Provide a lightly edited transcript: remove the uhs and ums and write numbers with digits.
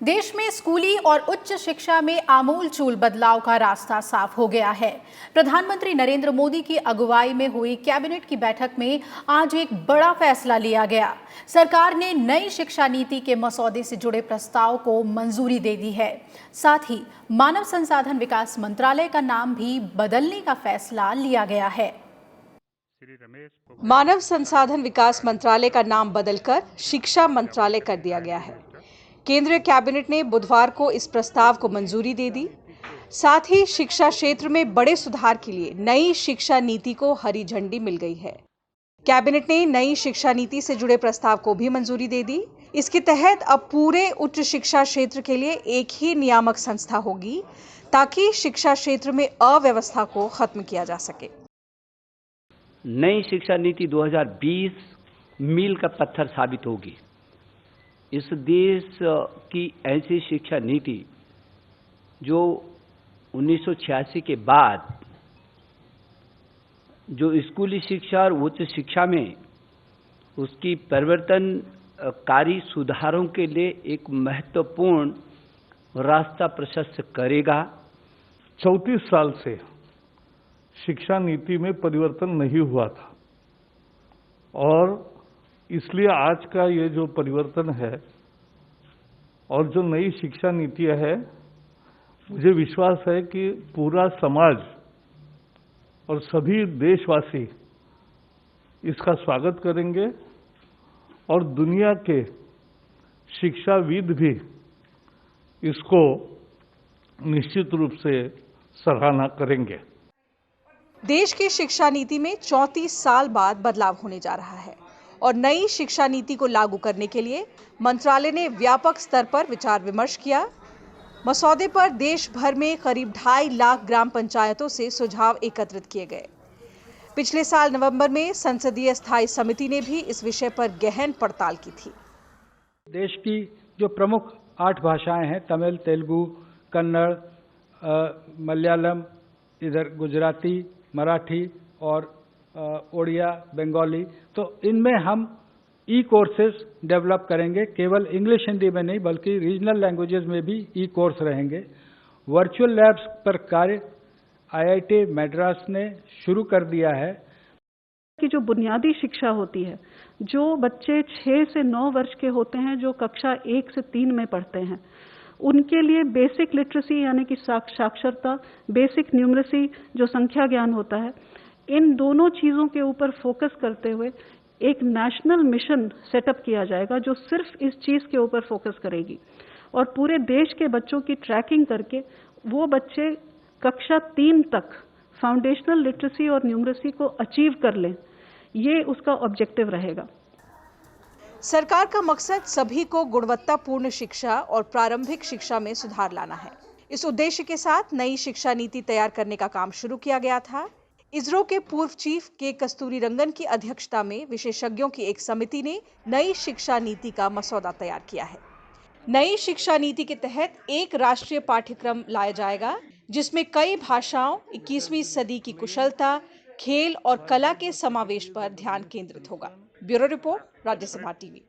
देश में स्कूली और उच्च शिक्षा में आमूलचूल बदलाव का रास्ता साफ हो गया है। प्रधानमंत्री नरेंद्र मोदी की अगुवाई में हुई कैबिनेट की बैठक में आज एक बड़ा फैसला लिया गया। सरकार ने नई शिक्षा नीति के मसौदे से जुड़े प्रस्ताव को मंजूरी दे दी है। साथ ही मानव संसाधन विकास मंत्रालय का नाम भी बदलने का फैसला लिया गया है। मानव संसाधन विकास मंत्रालय का नाम बदलकर शिक्षा मंत्रालय कर दिया गया है। केंद्रीय कैबिनेट ने बुधवार को इस प्रस्ताव को मंजूरी दे दी। साथ ही शिक्षा क्षेत्र में बड़े सुधार के लिए नई शिक्षा नीति को हरी झंडी मिल गई है। कैबिनेट ने नई शिक्षा नीति से जुड़े प्रस्ताव को भी मंजूरी दे दी। इसके तहत अब पूरे उच्च शिक्षा क्षेत्र के लिए एक ही नियामक संस्था होगी, ताकि शिक्षा क्षेत्र में अव्यवस्था को खत्म किया जा सके। नई शिक्षा नीति 2020 मील का पत्थर साबित होगी। इस देश की ऐसी शिक्षा नीति जो 1986 के बाद जो स्कूली शिक्षा और उच्च शिक्षा में उसकी परिवर्तनकारी सुधारों के लिए एक महत्वपूर्ण रास्ता प्रशस्त करेगा। 34 साल से शिक्षा नीति में परिवर्तन नहीं हुआ था और इसलिए आज का ये जो परिवर्तन है और जो नई शिक्षा नीति है, मुझे विश्वास है कि पूरा समाज और सभी देशवासी इसका स्वागत करेंगे और दुनिया के शिक्षाविद भी इसको निश्चित रूप से सराहना करेंगे। देश की शिक्षा नीति में 34 साल बाद बदलाव होने जा रहा है और नई शिक्षा नीति को लागू करने के लिए मंत्रालय ने व्यापक स्तर पर विचार विमर्श किया। मसौदे पर देश भर में करीब 2.5 लाख ग्राम पंचायतों से सुझाव एकत्रित किए गए। पिछले साल नवंबर में संसदीय स्थायी समिति ने भी इस विषय पर गहन पड़ताल की थी। देश की जो प्रमुख 8 भाषाएं हैं, तमिल, तेलुगु, कन्नड़, मलयालम, इधर गुजराती, मराठी और ओडिया, बंगाली, तो इनमें हम ई कोर्सेज डेवलप करेंगे। केवल इंग्लिश हिंदी में नहीं बल्कि रीजनल लैंग्वेजेस में भी ई कोर्स रहेंगे। वर्चुअल लैब्स पर कार्य आईआईटी मद्रास ने शुरू कर दिया है। कि जो बुनियादी शिक्षा होती है, जो बच्चे 6 से 9 वर्ष के होते हैं, जो कक्षा 1 से 3 में पढ़ते हैं, उनके लिए बेसिक लिटरेसी यानी कि साक्षरता, बेसिक न्यूमरेसी जो संख्या ज्ञान होता है, इन दोनों चीज़ों के ऊपर फोकस करते हुए एक नेशनल मिशन सेटअप किया जाएगा जो सिर्फ इस चीज़ के ऊपर फोकस करेगी और पूरे देश के बच्चों की ट्रैकिंग करके वो बच्चे कक्षा 3 तक फाउंडेशनल लिटरेसी और न्यूमरेसी को अचीव कर लें, ये उसका ऑब्जेक्टिव रहेगा। सरकार का मकसद सभी को गुणवत्तापूर्ण शिक्षा और प्रारंभिक शिक्षा में सुधार लाना है। इस उद्देश्य के साथ नई शिक्षा नीति तैयार करने का काम शुरू किया गया था। इसरो के पूर्व चीफ के कस्तूरीरंगन की अध्यक्षता में विशेषज्ञों की एक समिति ने नई शिक्षा नीति का मसौदा तैयार किया है। नई शिक्षा नीति के तहत एक राष्ट्रीय पाठ्यक्रम लाया जाएगा जिसमें कई भाषाओं, 21वीं सदी की कुशलता, खेल और कला के समावेश पर ध्यान केंद्रित होगा। Bureau report, Rajya Sabha TV.